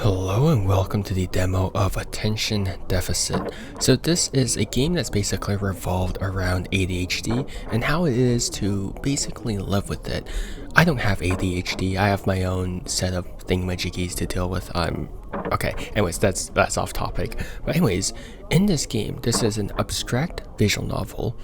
Hello and welcome to the demo of Attention Deficit. So this is a game that's basically revolved around ADHD and how it is to basically live with it. I don't have ADHD, I have my own set of thingamajiggies to deal with. Okay, anyways, that's off topic. But anyways, in this game, this is an abstract visual novel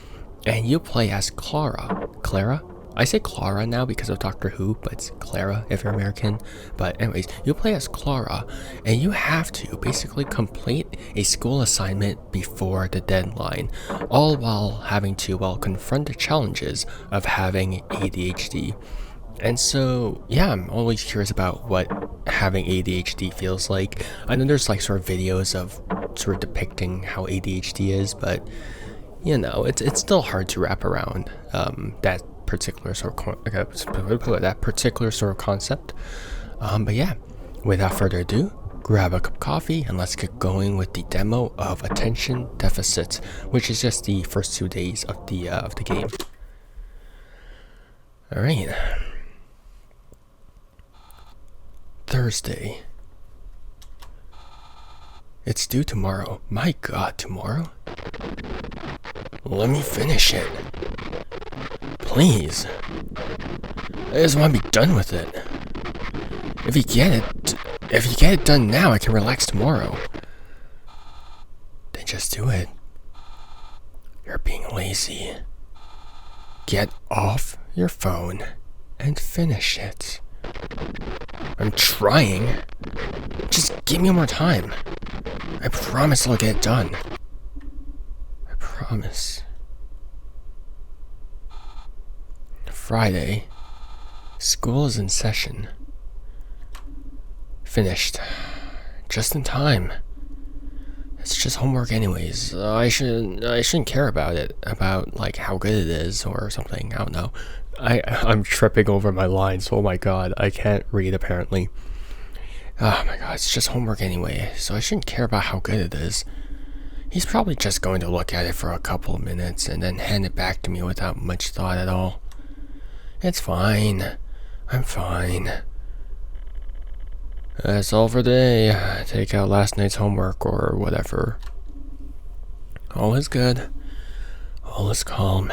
and you play as Clara? I say Clara now because of Doctor Who, but it's Clara if you're American. But anyways, you play as Clara, and you have to basically complete a school assignment before the deadline, all while having to, confront the challenges of having ADHD. And so, yeah, I'm always curious about what having ADHD feels like. I know there's like sort of videos of sort of depicting how ADHD is, but you know, it's still hard to wrap around that particular sort of concept. But yeah, without further ado, grab a cup of coffee and let's get going with the demo of Attention Deficit, which is just the first 2 days of the game. All right. Thursday. It's due tomorrow. My God, tomorrow? Let me finish it. Please. I just want to be done with it. If you get it done now, I can relax tomorrow. Then just do it. You're being lazy. Get off your phone and finish it. I'm trying. Just give me more time. I promise I'll get it done. I promise. Friday. School is in session. Finished. Just in time. It's just homework anyways. I shouldn't care about it. About like how good it is or something. I don't know. I'm tripping over my lines. Oh my god. I can't read apparently. Oh my god, it's just homework anyway, so I shouldn't care about how good it is. He's probably just going to look at it for a couple of minutes and then hand it back to me without much thought at all. It's fine. I'm fine. That's all for today. Take out last night's homework or whatever. All is good. All is calm.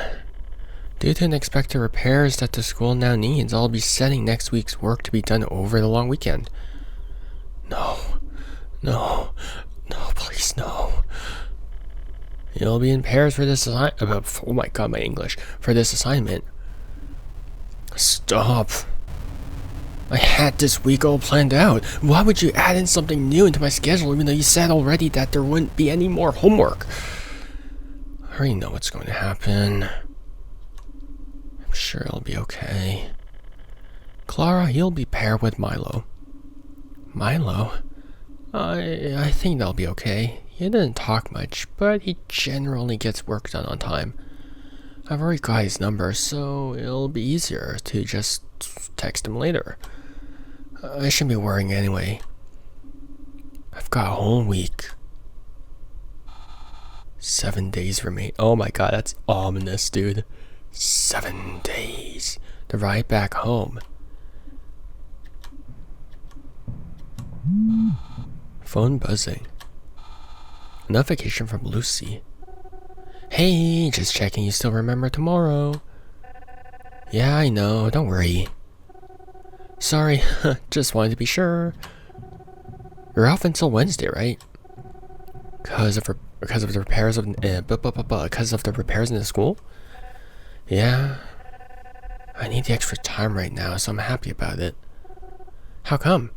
Due to unexpected repairs that the school now needs, I'll be setting next week's work to be done over the long weekend. No, please, no. You'll be in pairs for this assignment. Oh my god, my English. For this assignment. Stop. I had this week all planned out. Why would you add in something new into my schedule even though you said already that there wouldn't be any more homework? I already know what's going to happen. I'm sure it'll be okay. Clara, you'll be paired with Milo. Milo? I think that'll be okay. He didn't talk much, but he generally gets work done on time. I've already got his number, so it'll be easier to just text him later. I shouldn't be worrying anyway. I've got a whole week. 7 days remain. Oh my god, that's ominous, dude. 7 days. The ride back home. Phone buzzing. A notification from Lucy. Hey, just checking you still remember tomorrow. Yeah, I know, don't worry. Sorry, just wanted to be sure. You're off until Wednesday, right? Because of the repairs of the repairs in the school? Yeah. I need the extra time right now, so I'm happy about it. How come?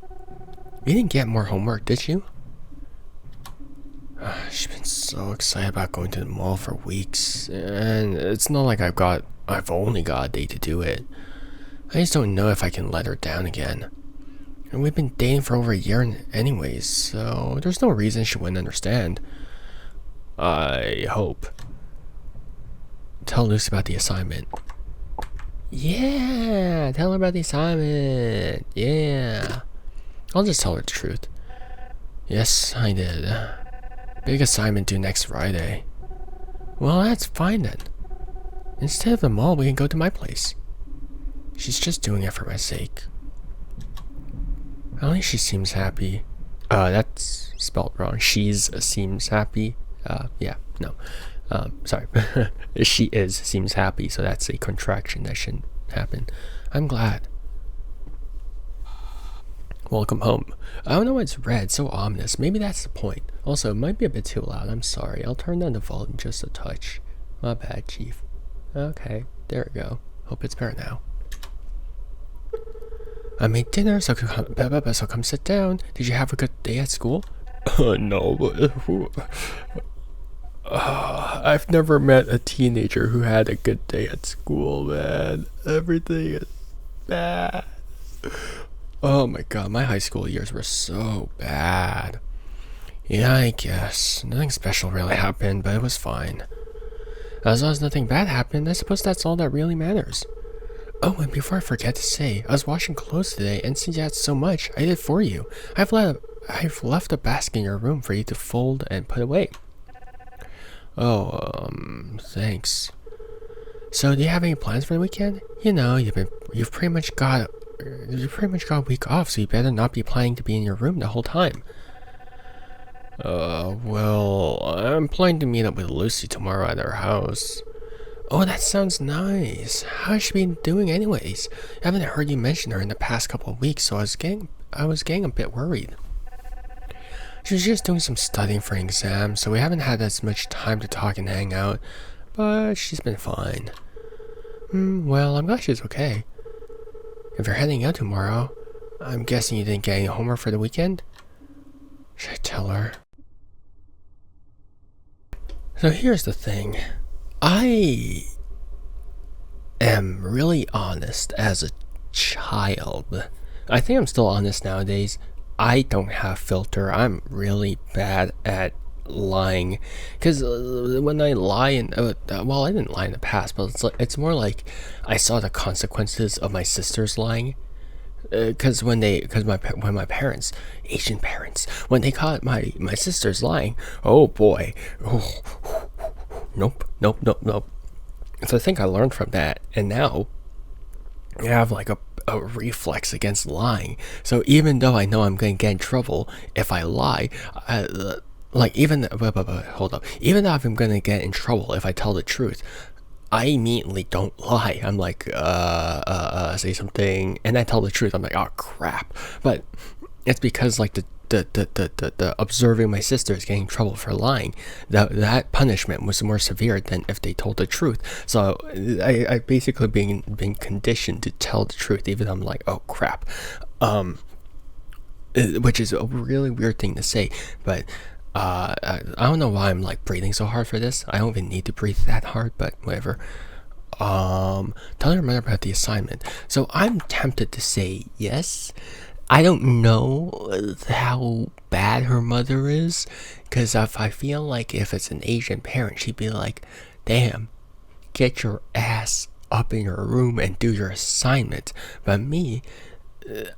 You didn't get more homework, did you? She's been so excited about going to the mall for weeks, and it's not like I've only got a day to do it. I just don't know if I can let her down again. And we've been dating for over a year anyways, so there's no reason she wouldn't understand. I hope. Tell Lucy about the assignment. Yeah, tell her about the assignment. Yeah. I'll just tell her the truth. Yes, I did. Big assignment due next Friday. Well, that's fine then. Instead of the mall, we can go to my place. She's just doing it for my sake. At least she seems happy. That's spelled wrong. She's seems happy. Yeah, no. Sorry. She is seems happy, so that's a contraction that shouldn't happen. I'm glad. Welcome home. I don't know why it's red, so ominous. Maybe that's the point. Also, it might be a bit too loud. I'm sorry. I'll turn down the volume just a touch. My bad, Chief. Okay, there we go. Hope it's better now. I made dinner, so come sit down. Did you have a good day at school? No, but I've never met a teenager who had a good day at school, man. Everything is bad. Oh my god, my high school years were so bad. Yeah, I guess. Nothing special really happened, but it was fine. As long as nothing bad happened, I suppose that's all that really matters. Oh, and before I forget to say, I was washing clothes today, and since you had so much, I did it for you. I've left a basket in your room for you to fold and put away. Oh, thanks. So, do you have any plans for the weekend? You know, you've pretty much got a week off, so you better not be planning to be in your room the whole time. Well, I'm planning to meet up with Lucy tomorrow at her house. Oh, that sounds nice. How's she been doing anyways? I haven't heard you mention her in the past couple of weeks, so I was getting a bit worried. She's just doing some studying for an exam, so we haven't had as much time to talk and hang out, but she's been fine. Well, I'm glad she's okay. If you're heading out tomorrow, I'm guessing you didn't get any homework for the weekend? Should I tell her? So here's the thing. I am really honest as a child. I think I'm still honest nowadays. I don't have filter. I'm really bad at lying. Because when I lie, well, I didn't lie in the past, but it's more like I saw the consequences of my sisters lying. Because when my parents, Asian parents, when they caught my sisters lying, oh boy, nope. So I think I learned from that, and now I have like a reflex against lying. So even though I know I'm going to get in trouble if I lie, even though I'm going to get in trouble if I tell the truth, I immediately don't lie. I'm like, say something, and I tell the truth. I'm like, oh crap. But it's because like the observing my sisters getting in trouble for lying, that punishment was more severe than if they told the truth. So I basically being conditioned to tell the truth, even though I'm like, oh crap, which is a really weird thing to say, but I don't know why I'm like breathing so hard for this. I don't even need to breathe that hard, but whatever. Tell your mother about the assignment. So I'm tempted to say yes. I don't know how bad her mother is, because if I feel like if it's an Asian parent, she'd be like, damn, get your ass up in your room and do your assignment. But me,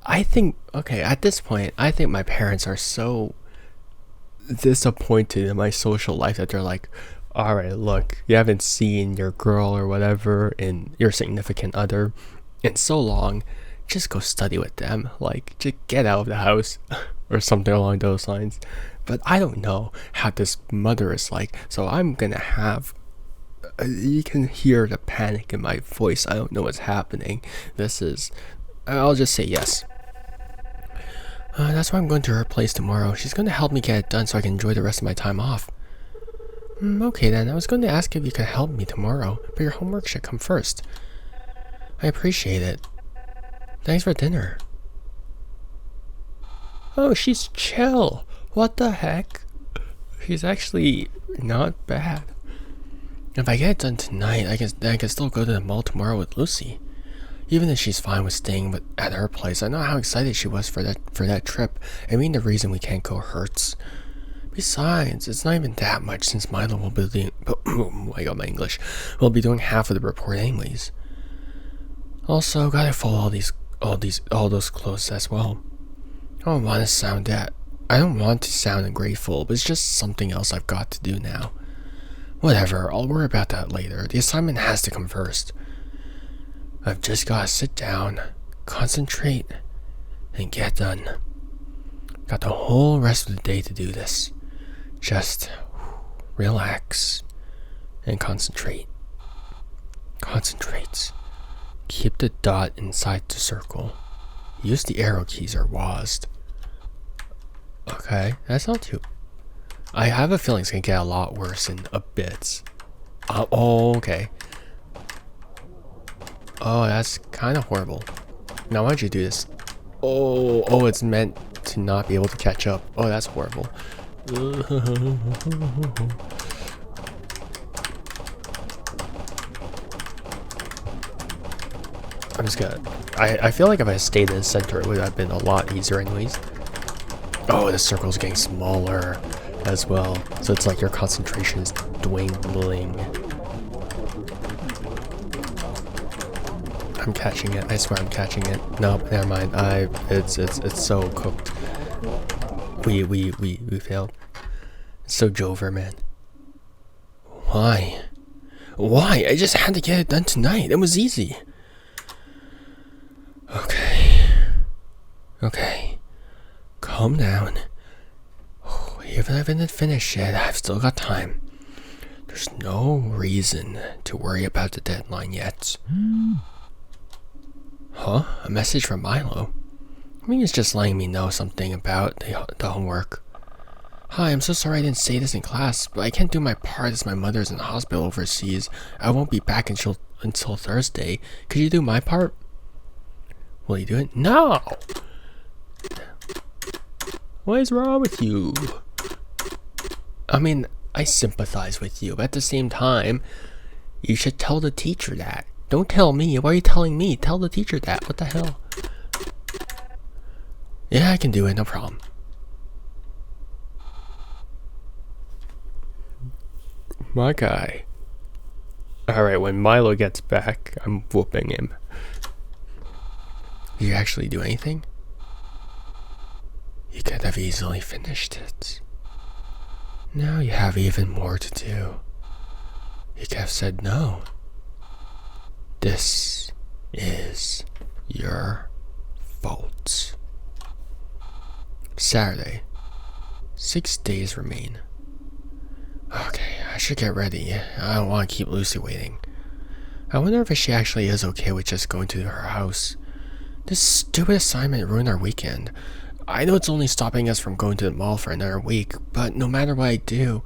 I think, okay, at this point, I think my parents are so disappointed in my social life that they're like, alright, look, you haven't seen your girl or whatever in your significant other in so long, just go study with them, like just get out of the house or something along those lines. But I don't know how this mother is like, so I'm gonna have, you can hear the panic in my voice. I don't know what's happening. I'll just say yes. That's why I'm going to her place tomorrow. She's going to help me get it done so I can enjoy the rest of my time off. Okay then, I was going to ask if you could help me tomorrow, but your homework should come first. I appreciate it. Thanks for dinner. Oh, she's chill. What the heck? She's actually not bad. If I get it done tonight, I can still go to the mall tomorrow with Lucy. Even if she's fine with staying at her place, I know how excited she was for that trip. I mean, the reason we can't go hurts. Besides, it's not even that much since Milo will be doing. Oh my god, my English. Will be doing half of the report anyways. Also, gotta fold all those clothes as well. I don't want to sound ungrateful, but it's just something else I've got to do now. Whatever, I'll worry about that later. The assignment has to come first. I've just gotta sit down, concentrate, and get done. Got the whole rest of the day to do this. Just relax and concentrate. Concentrate. Keep the dot inside the circle. Use the arrow keys or WASD. Okay, that's not too... I have a feeling it's gonna get a lot worse in a bit. Oh, okay. Oh, that's kind of horrible. Now why'd you do this? Oh, it's meant to not be able to catch up. Oh, that's horrible. I'm just gonna... I feel like if I stayed in the center, it would have been a lot easier anyways. Oh, the circle's getting smaller as well. So it's like your concentration is dwindling. I'm catching it. I swear I'm catching it. Nope, never mind. It's so cooked. We failed. It's so Jover, man. Why? Why? I just had to get it done tonight. It was easy. Okay. Calm down. Even if I didn't finish it, I've still got time. There's no reason to worry about the deadline yet. Huh? A message from Milo? I mean, it's just letting me know something about the homework. Hi, I'm so sorry I didn't say this in class, but I can't do my part as my mother's in the hospital overseas. I won't be back until Thursday. Could you do my part? Will you do it? No! What is wrong with you? I mean, I sympathize with you, but at the same time, you should tell the teacher that. Don't tell me. Why are you telling me? Tell the teacher that. What the hell? Yeah, I can do it. No problem. My guy. Alright, when Milo gets back, I'm whooping him. Did you actually do anything? You could have easily finished it. Now you have even more to do. You could have said no. This is your fault. Saturday. 6 days remain. Okay, I should get ready. I don't want to keep Lucy waiting. I wonder if she actually is okay with just going to her house. This stupid assignment ruined our weekend. I know it's only stopping us from going to the mall for another week, but no matter what I do...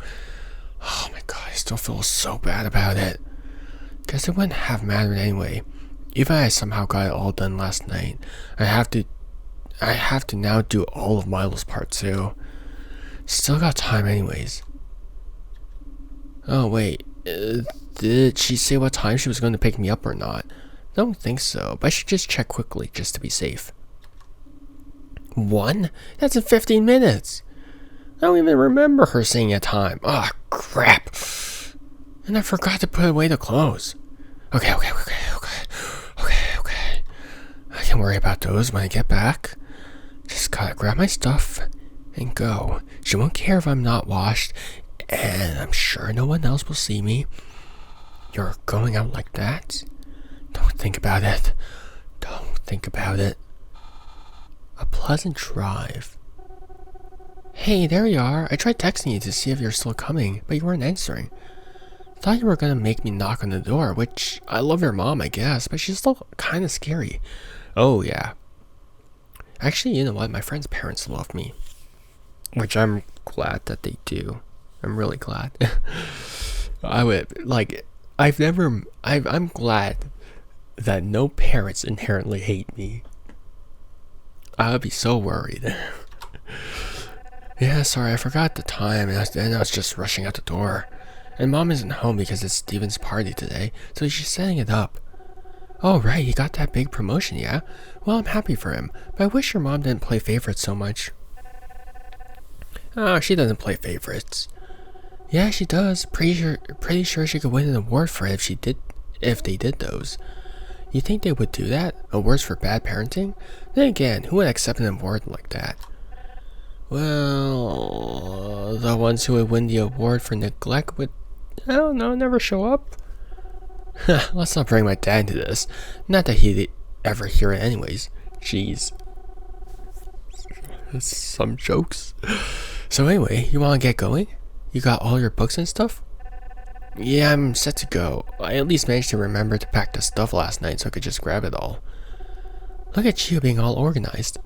Oh my god, I still feel so bad about it. Guess it wouldn't have mattered anyway. Even if I somehow got it all done last night, I have to now do all of Milo's part too. Still got time anyways. Oh wait, did she say what time she was going to pick me up or not? Don't think so, but I should just check quickly just to be safe. 1? That's in 15 minutes. I don't even remember her saying a time. Ah, oh, crap. And I forgot to put away the clothes. Okay. I can worry about those when I get back. Just gotta grab my stuff and go. She won't care if I'm not washed, and I'm sure no one else will see me. You're going out like that? Don't think about it. A pleasant drive. Hey, there you are. I tried texting you to see if you're still coming, but you weren't answering. Thought you were gonna make me knock on the door, which I love your mom, I guess, but she's still kind of scary. Oh, yeah. Actually, you know what? My friend's parents love me, which I'm glad that they do. I'm really glad. I'm glad that no parents inherently hate me. I would be so worried. Yeah, sorry, I forgot the time, and I was just rushing out the door. And Mom isn't home because it's Steven's party today, so she's setting it up. Oh, right, he got that big promotion, yeah? Well, I'm happy for him, but I wish your mom didn't play favorites so much. Oh, she doesn't play favorites. Yeah, she does. Pretty sure she could win an award for it if they did those. You think they would do that? Awards for bad parenting? Then again, who would accept an award like that? Well, the ones who would win the award for neglect would, I don't know, never show up. Let's not bring my dad into this. Not that he'd ever hear it anyways. Jeez. Some jokes. So anyway, you want to get going? You got all your books and stuff? Yeah, I'm set to go. I at least managed to remember to pack the stuff last night so I could just grab it all. Look at you being all organized.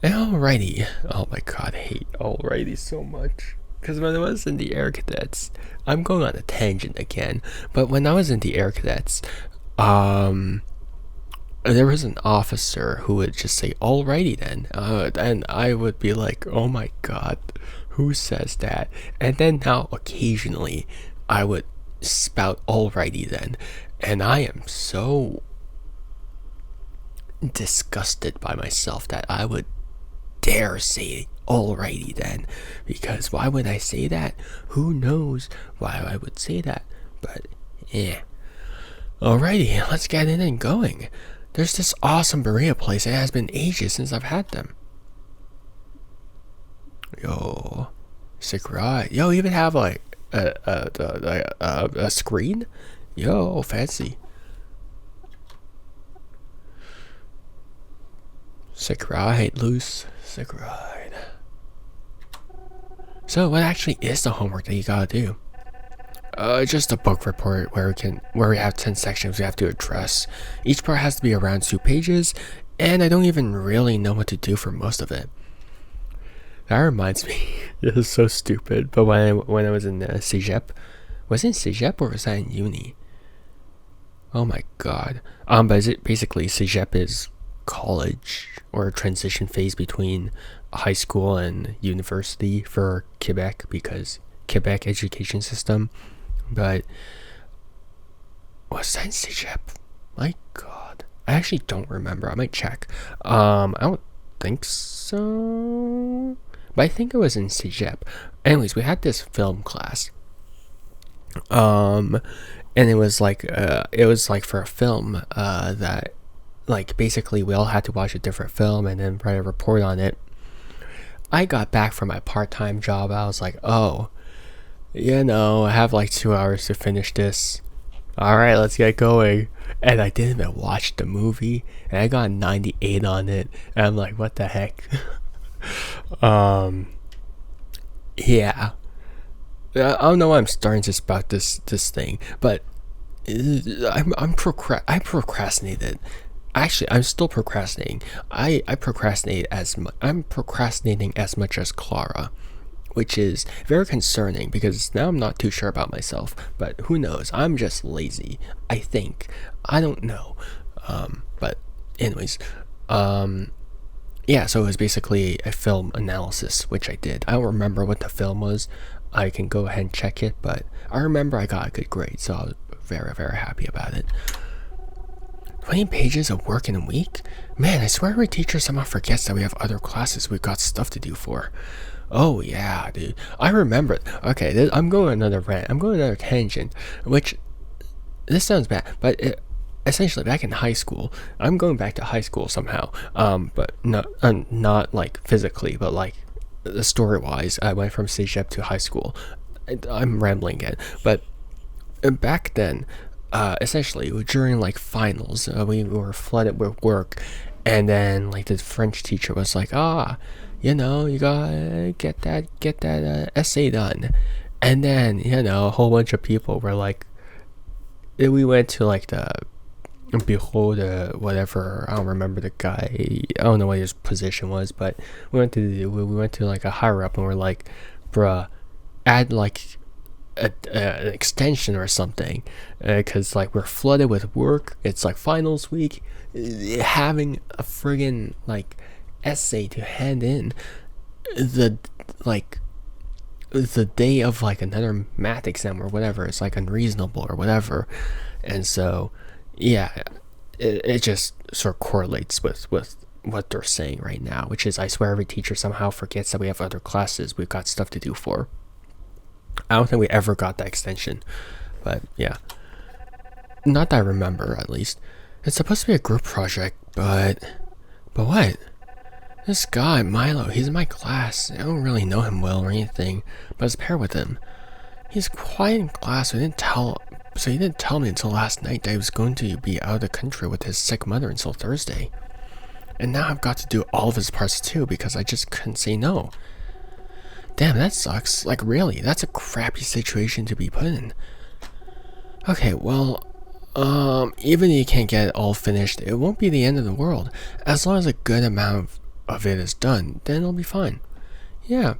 Alrighty. Oh my god, I hate alrighty so much. Because when I was in the Air Cadets, I'm going on a tangent again, but when I was in the Air Cadets, there was an officer who would just say, alrighty then. And I would be like, oh my god, who says that? And then now occasionally I would spout alrighty then. And I am so disgusted by myself that I would dare say alrighty then. Because why would I say that? Who knows why I would say that? But yeah. Alrighty, let's get in and going. There's this awesome burrito place. It has been ages since I've had them. Yo, sick ride. Yo, even have like a screen. Yo, fancy. Sick ride, loose. Sick ride. So, what actually is the homework that you gotta do? Just a book report where we have 10 sections we have to address. Each part has to be around 2 pages, and I don't even really know what to do for most of it. That reminds me, this is so stupid, but when I was in Cégep, was it in Cégep or was that in uni? Oh my god. But basically Cégep is college or a transition phase between high school and university for Quebec, because Quebec education system. But was that in Cégep? My god, I actually don't remember. I might check. I don't think so, but I think it was in Cégep. Anyways, we had this film class, and it was like for a film that, like, basically we all had to watch a different film and then write a report on it. I got back from my part-time job. I was like, oh, I have like 2 hours to finish this. Alright, let's get going. And I didn't even watch the movie, and I got 98 on it, and I'm like, what the heck? Yeah. I don't know why I'm starting to spout this thing, but I procrastinated. Actually, I'm still procrastinating. I'm procrastinating as much as Clara, which is very concerning because now I'm not too sure about myself, but who knows? I'm just lazy, I think. I don't know. But anyways, yeah, so it was basically a film analysis, which I did. I don't remember what the film was. I can go ahead and check it, but I remember I got a good grade, so I was very, very happy about it. 20 pages of work in a week? Man, I swear every teacher somehow forgets that we have other classes we've got stuff to do for. Oh yeah, dude. I remember. Okay, I'm going another rant. I'm going another tangent, which, this sounds bad, but essentially back in high school, I'm going back to high school somehow. But not like physically, but like story-wise. I went from Cégep to high school. I'm rambling again, but back then, essentially during like finals, we were flooded with work, and then like the French teacher was like, you gotta get that essay done. And then, a whole bunch of people were like, we went to like the bureau, the whatever, I don't remember the guy, I don't know what his position was, but we went to like a higher up, and we're like, bruh, add like an extension or something, because like we're flooded with work. It's like finals week, having a friggin' like essay to hand in the day of like another math exam or whatever. It's like unreasonable or whatever. And so yeah, it just sort of correlates with what they're saying right now, which is, I swear every teacher somehow forgets that we have other classes we've got stuff to do for. I don't think we ever got that extension, but yeah, not that I remember, at least. It's supposed to be a group project, but what? This guy, Milo, he's in my class. I don't really know him well or anything, but I was paired with him. He's quiet in class. I didn't tell So he didn't tell me until last night that he was going to be out of the country with his sick mother until Thursday. And now I've got to do all of his parts too because I just couldn't say no. Damn, that sucks. Like, really, that's a crappy situation to be put in. Okay, well, even if you can't get it all finished, it won't be the end of the world. As long as a good amount of it is done, then it'll be fine. Yeah.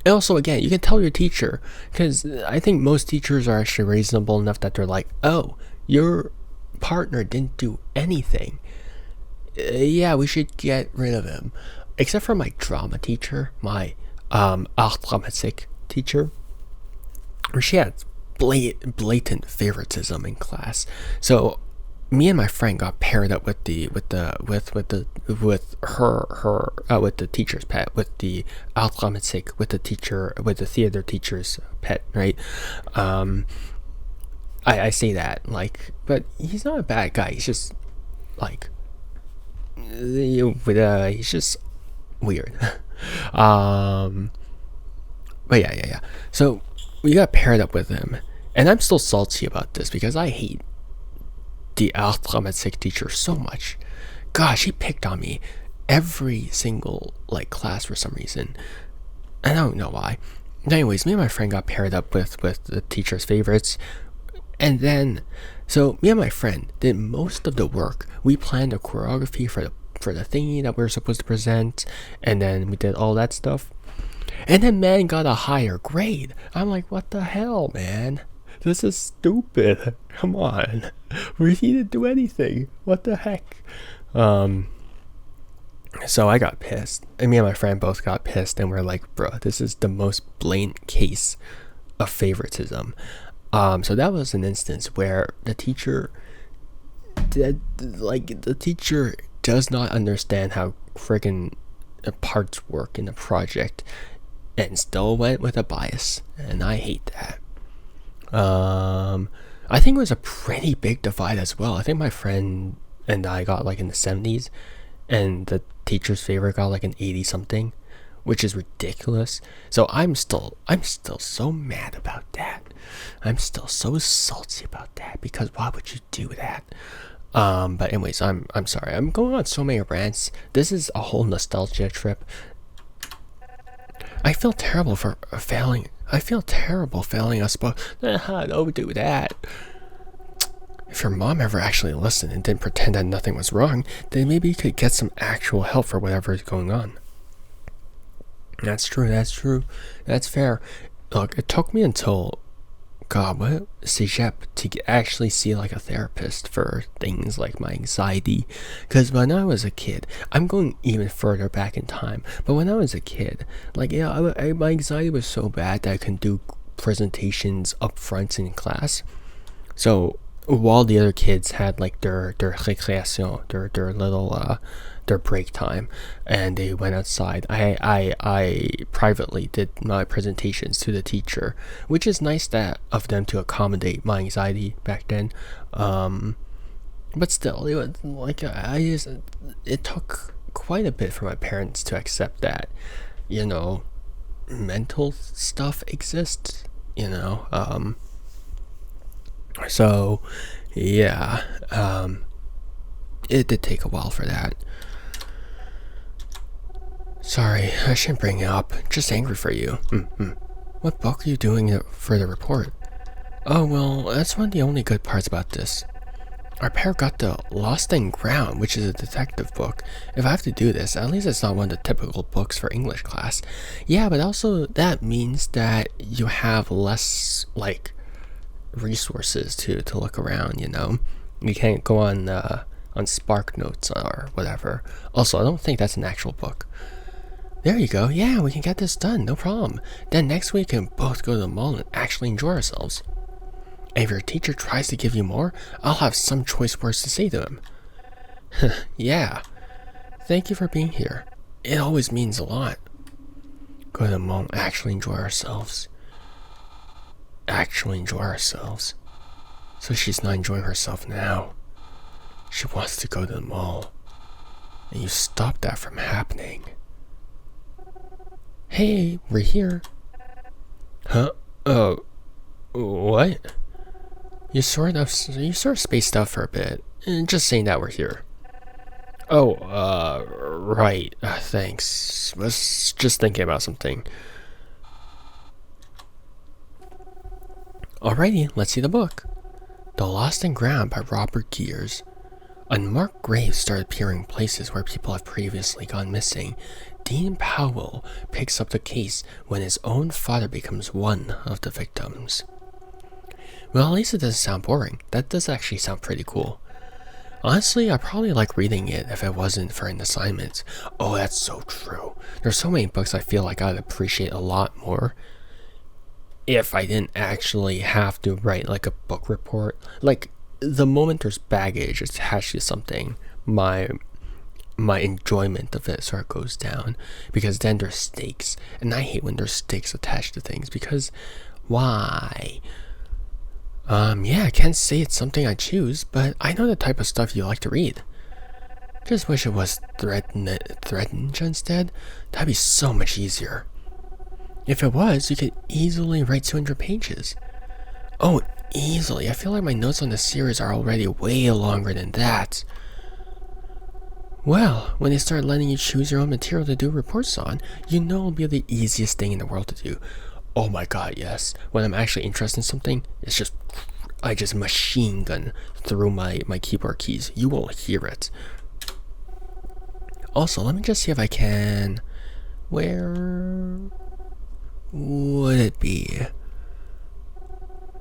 And also, again, you can tell your teacher, because I think most teachers are actually reasonable enough that they're like, oh, your partner didn't do anything. Yeah, we should get rid of him. Except for my drama teacher, my art dramatique teacher, where she had blatant favoritism in class. So me and my friend got paired up with the teacher's pet, with the art dramatique, with the theater teacher's pet, right? I say that, like, but he's not a bad guy. He's just like, he's just weird. But yeah. So we got paired up with him, and I'm still salty about this because I hate the art dramatique teacher so much. Gosh, he picked on me every single like class for some reason. I don't know why. Anyways, me and my friend got paired up with the teacher's favorites, and then so me and my friend did most of the work. We planned a choreography for the thingy that we were supposed to present, and then we did all that stuff. And then man got a higher grade. I'm like, what the hell, man? This is stupid. Come on. We didn't do anything. What the heck? So I got pissed. And me and my friend both got pissed, and we're like, bro, this is the most blatant case of favoritism. So that was an instance where the teacher does not understand how friggin' parts work in a project, and still went with a bias, and I hate that. I think it was a pretty big divide as well. I think my friend and I got like in the 70s, and the teacher's favorite got like an 80 something, which is ridiculous. So I'm still so mad about that. I'm still so salty about that, because why would you do that? But anyways, I'm sorry. I'm going on so many rants. This is a whole nostalgia trip. I feel terrible for failing. I feel terrible failing us both. Don't do that. If your mom ever actually listened and didn't pretend that nothing was wrong, then maybe you could get some actual help for whatever is going on. That's true. That's fair. Look, it took me until Cégep to actually see like a therapist for things like my anxiety, because when I was a kid, I'm going even further back in time, but when I was a kid, like, yeah, my anxiety was so bad that I couldn't do presentations up front in class. So while the other kids had like their récréation, their little their break time, and they went outside, I privately did my presentations to the teacher, which is nice that of them to accommodate my anxiety back then. But still, it was like it took quite a bit for my parents to accept that, mental stuff exists, so yeah, it did take a while for that. Sorry, I shouldn't bring it up. Just angry for you. What book are you doing for the report? Oh, well, that's one of the only good parts about this. Our pair got the Lost and Ground, which is a detective book. If I have to do this, at least it's not one of the typical books for English class. Yeah, but also that means that you have less, like, resources to look around, You can't go on Spark Notes or whatever. Also, I don't think that's an actual book. There you go. Yeah, we can get this done. No problem. Then next week we can both go to the mall and actually enjoy ourselves. And if your teacher tries to give you more, I'll have some choice words to say to him. Yeah. Thank you for being here. It always means a lot. Go to the mall and actually enjoy ourselves. Actually enjoy ourselves. So she's not enjoying herself now. She wants to go to the mall. And you stop that from happening. Hey, we're here. Huh? Oh, what? You sort of spaced out for a bit. Just saying that we're here. Oh, right. Thanks. Was just thinking about something. Alrighty, let's see the book. The Lost and Ground by Robert Gears. Unmarked graves start appearing in places where people have previously gone missing. Dean Powell picks up the case when his own father becomes one of the victims. Well, at least it doesn't sound boring. That does actually sound pretty cool. Honestly, I probably like reading it if it wasn't for an assignment. Oh, that's so true. There's so many books I feel like I'd appreciate a lot more if I didn't actually have to write like a book report. Like, the moment there's baggage attached to something, my enjoyment of it sort of goes down, because then there's stakes, and I hate when there's stakes attached to things, because why? Yeah, I can't say it's something I choose, but I know the type of stuff you like to read. Just wish it was threatened instead. That'd be so much easier. If it was, you could easily write 200 pages. Oh, easily. I feel like my notes on the series are already way longer than that. Well, when they start letting you choose your own material to do reports on, you know it'll be the easiest thing in the world to do. Oh my god, yes. When I'm actually interested in something, I just machine gun through my keyboard keys. You won't hear it. Also, let me just see if I can... Where would it be?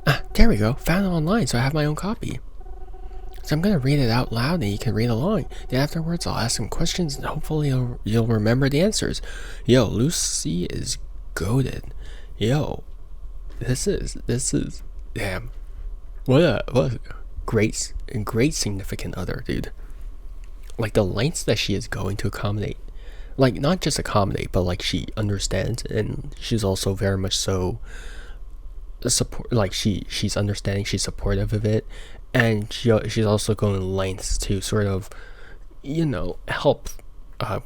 Ah, there we go. Found it online, so I have my own copy. So I'm going to read it out loud and you can read along. Then afterwards, I'll ask some questions and hopefully you'll remember the answers. Yo, Lucy is goated. Yo, this is damn. What a great significant other, dude. Like the lengths that she is going to accommodate. Like not just accommodate, but like she understands, and she's also very much so support. Like she's understanding, she's supportive of it, and she's also going lengths to sort of, help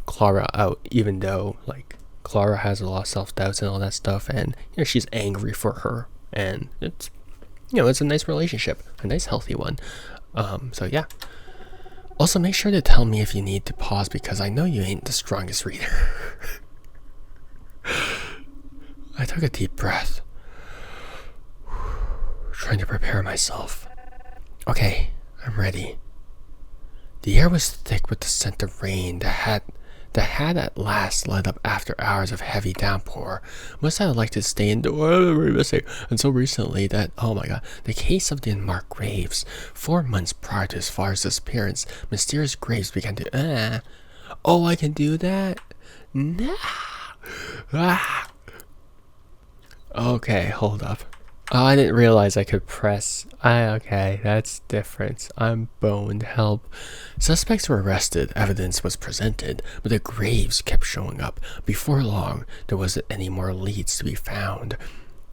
Clara out, even though like Clara has a lot of self-doubts and all that stuff, and she's angry for her, and it's it's a nice relationship, a nice healthy one. So yeah. Also, make sure to tell me if you need to pause, because I know you ain't the strongest reader. I took a deep breath, trying to prepare myself. Okay, I'm ready. The air was thick with the scent of rain that had at last let up after hours of heavy downpour. Must have liked to stay indoors until recently that, oh my god, the case of the unmarked graves. 4 months prior to his father's disappearance, mysterious graves began to, oh, I can do that? Nah. Okay, hold up. Oh, I didn't realize I could press. Okay, that's different. I'm boned. Help. Suspects were arrested, evidence was presented, but the graves kept showing up. Before long, there wasn't any more leads to be found.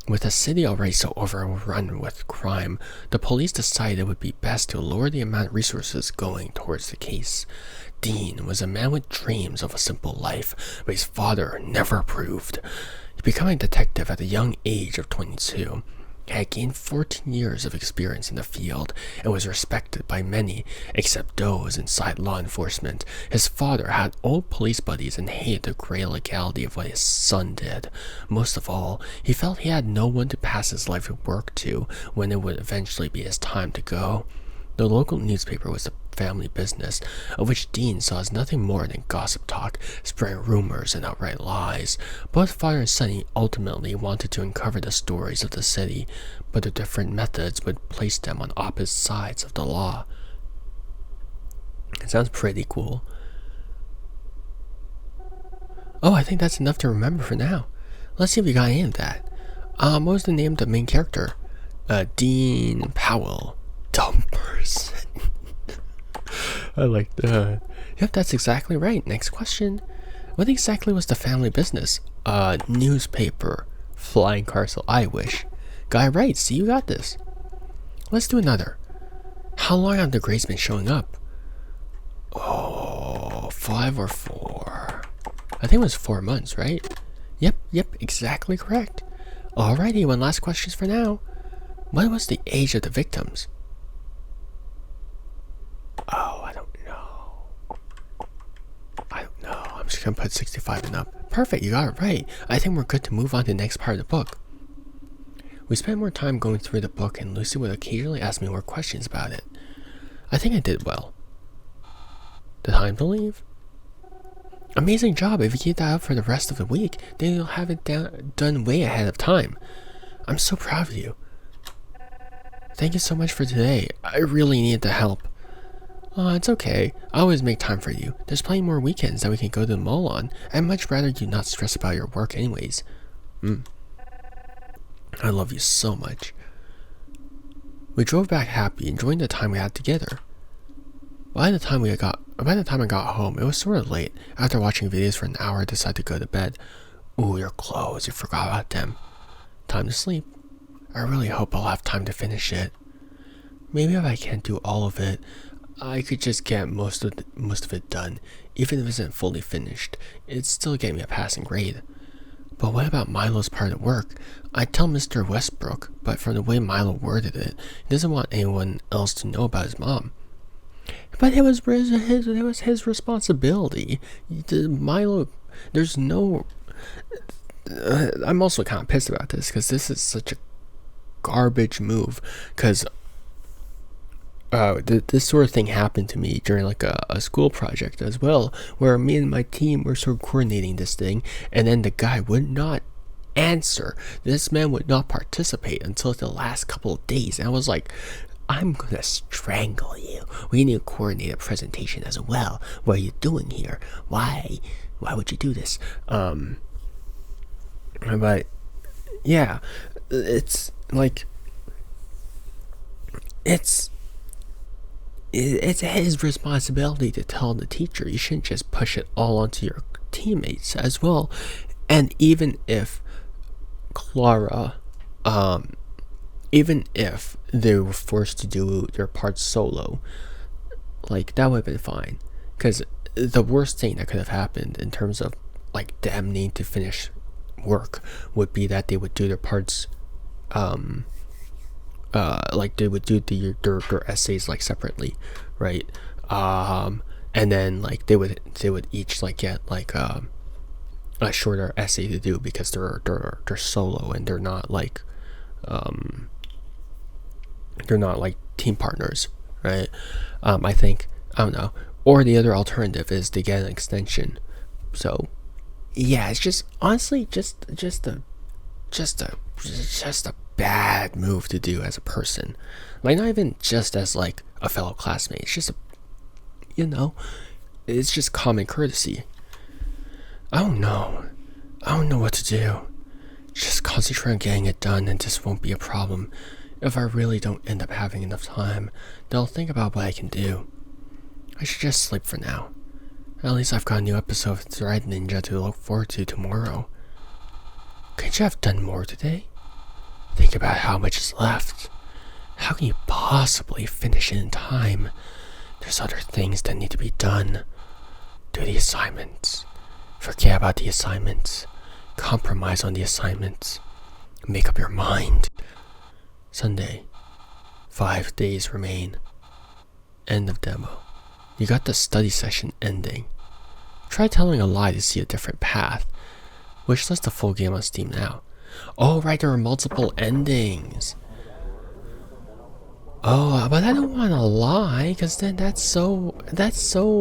With the city already so overrun with crime, the police decided it would be best to lower the amount of resources going towards the case. Dean was a man with dreams of a simple life, but his father never approved. He became a detective at the young age of 22. He had gained 14 years of experience in the field and was respected by many, except those inside law enforcement. His father had old police buddies and hated the gray legality of what his son did. Most of all, he felt he had no one to pass his life of work to when it would eventually be his time to go. The local newspaper was the family business, of which Dean saw as nothing more than gossip talk, spreading rumors and outright lies. Both father and son ultimately wanted to uncover the stories of the city, but their different methods would place them on opposite sides of the law. It sounds pretty cool. Oh, I think that's enough to remember for now. Let's see if we got any of that. What was the name of the main character? Dean Powell. Dumb person. I like that. Yep, that's exactly right. Next question. What exactly was the family business? Newspaper. Flying castle. I wish. Guy right. See, you got this. Let's do another. How long have the graves been showing up? Oh, 5 or 4. I think it was 4 months, right? Yep, exactly correct. Alrighty, one last question for now. What was the age of the victims? Oh, I don't know. I'm just gonna put 65 and up. Perfect, you got it right. I think we're good to move on to the next part of the book. We spent more time going through the book, and Lucy would occasionally ask me more questions about it. I think I did well. The time to leave? Amazing job. If you keep that up for the rest of the week, then you'll have it done way ahead of time. I'm so proud of you. Thank you so much for today. I really needed the help. Oh, it's okay. I always make time for you. There's plenty more weekends that we can go to the mall on. I'd much rather you not stress about your work anyways. I love you so much. We drove back happy, enjoying the time we had together. By the time I got home, it was sort of late. After watching videos for an hour, I decided to go to bed. Ooh, your clothes, you forgot about them. Time to sleep. I really hope I'll have time to finish it. Maybe if I can't do all of it, I could just get most of it done. Even if it isn't fully finished, it'd still get me a passing grade. But what about Milo's part of work? I'd tell Mr. Westbrook, but from the way Milo worded it, he doesn't want anyone else to know about his mom. But it was his responsibility. Milo, there's no... I'm also kind of pissed about this, because this is such a garbage move, because this sort of thing happened to me during like a school project as well, where me and my team were sort of coordinating this thing, and then the guy would not answer. This man would not participate until the last couple of days, and I was like, I'm gonna strangle you. We need to coordinate a presentation as well. What are you doing here? Why would you do this? But yeah, it's like it's his responsibility to tell the teacher. You shouldn't just push it all onto your teammates as well. And even if Clara, even if they were forced to do their parts solo, like, that would have been fine. Because the worst thing that could have happened in terms of like them needing to finish work would be that they would do their parts like they would do their essays like separately, right? And then like they would each like get like a shorter essay to do, because they're solo and they're not like team partners, right? I think, I don't know. Or the other alternative is to get an extension. So yeah, it's just honestly just a bad move to do as a person. Like, not even just as like a fellow classmate. It's just it's just common courtesy. I don't know what to do. Just concentrate on getting it done, and this won't be a problem. If I really don't end up having enough time, then I'll think about what I can do. I should just sleep for now. At least I've got a new episode of Thread Ninja to look forward to tomorrow. Couldn't you have done more today? Think about how much is left. How can you possibly finish it in time? There's other things that need to be done. Do the assignments. Forget about the assignments. Compromise on the assignments. Make up your mind. Sunday. 5 days remain. End of demo. You got the study session ending. Try telling a lie to see a different path. Wishlist the full game on Steam now. Oh right, there are multiple endings. Oh, but I don't want to lie, because then that's so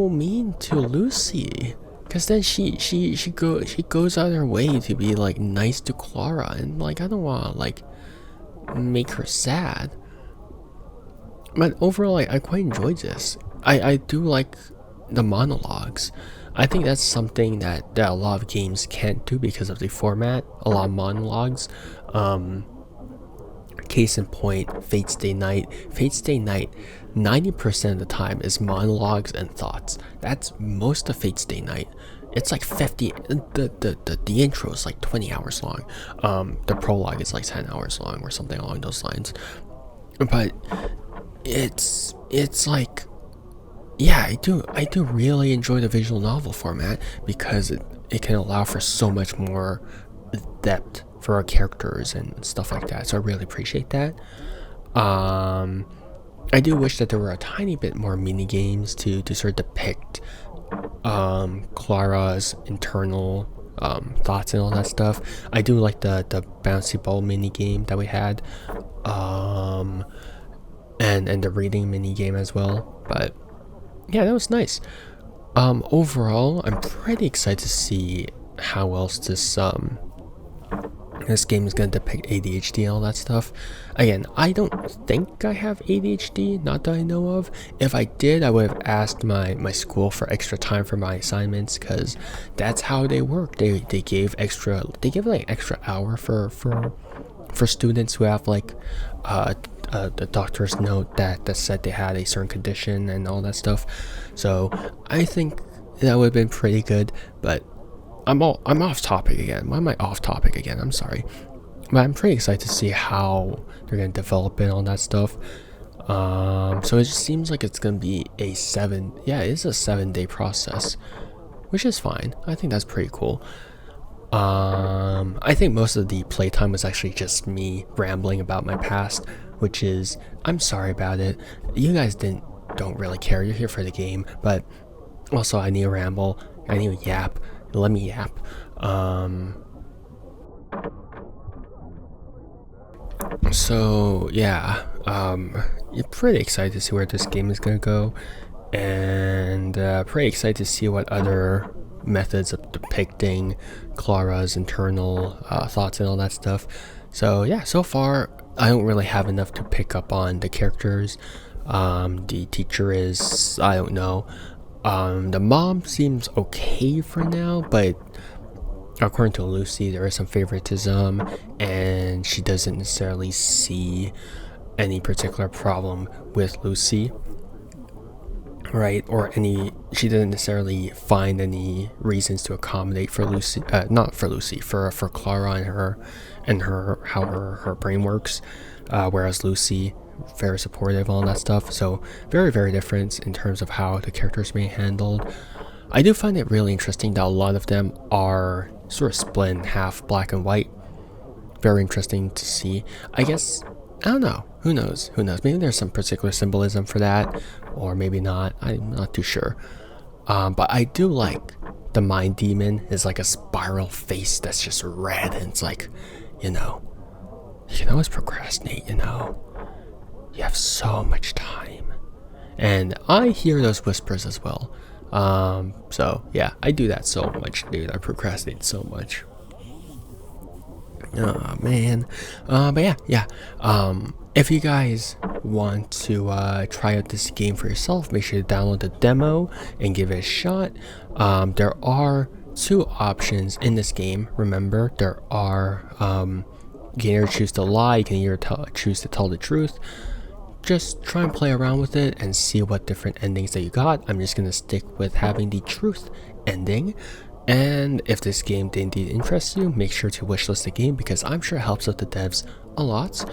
mean to Lucy. Because then she goes out of her way to be like nice to Clara, and like I don't want to like make her sad. But overall, I quite enjoyed this. I do like the monologues. I think that's something that a lot of games can't do because of the format. A lot of monologues. Case in point, Fate Stay Night. Fate Stay Night, 90% of the time is monologues and thoughts. That's most of Fate Stay Night. It's like 50. The intro is like 20 hours long. The prologue is like 10 hours long or something along those lines. But it's like, yeah, I do really enjoy the visual novel format, because it can allow for so much more depth for our characters and stuff like that. So I really appreciate that. Um, I do wish that there were a tiny bit more mini games to sort of depict Clara's internal thoughts and all that stuff. I do like the bouncy ball mini game that we had, um, and the reading mini game as well. But yeah, that was nice. Overall, I'm pretty excited to see how else this game is going to depict ADHD and all that stuff. Again, I don't think I have ADHD, not that I know of. If I did, I would have asked my school for extra time for my assignments, because that's how they work. They give like extra hour for students who have like the doctor's note that said they had a certain condition and all that stuff. So I think that would have been pretty good. But I'm off topic again. Why am I off topic again? I'm sorry. But I'm pretty excited to see how they're gonna develop it, all that stuff. So it just seems like it's gonna be it is a 7-day process, which is fine. I think that's pretty cool. I think most of the playtime was actually just me rambling about my past, which is, I'm sorry about it. You guys don't really care. You're here for the game, but also I need to ramble. I need to yap. Let me yap. So yeah, you're pretty excited to see where this game is gonna go, and pretty excited to see what other methods of depicting Clara's internal thoughts and all that stuff. So yeah, so far I don't really have enough to pick up on the characters. The teacher is, I don't know. The mom seems okay for now, but according to Lucy, there is some favoritism, and she doesn't necessarily see any particular problem with Lucy, right? Or she doesn't necessarily find any reasons to accommodate for Lucy, not for Lucy, for Clara and her how her brain works, whereas Lucy, very supportive, all that stuff. So very, very different in terms of how the characters being handled. I do find it really interesting that a lot of them are sort of split in half, black and white. Very interesting to see. I guess, I don't know, who knows, maybe there's some particular symbolism for that, or maybe not. I'm not too sure. But I do like the mind demon is like a spiral face that's just red, and it's like, you can always procrastinate, you have so much time. And I hear those whispers as well. So yeah, I do that so much, dude. I procrastinate so much. Oh man. But yeah. If you guys want to try out this game for yourself, make sure to download the demo and give it a shot. There are 2 options in this game. Remember, there are you can either choose to lie, you can either choose to tell the truth. Just try and play around with it and see what different endings that you got. I'm just gonna stick with having the truth ending. And if this game did indeed interest you, make sure to wishlist the game, because I'm sure it helps out the devs a lot.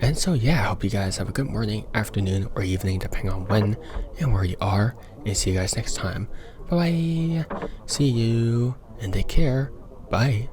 And so yeah, I hope you guys have a good morning, afternoon, or evening, depending on when and where you are. And see you guys next time. Bye bye. See you and take care. Bye.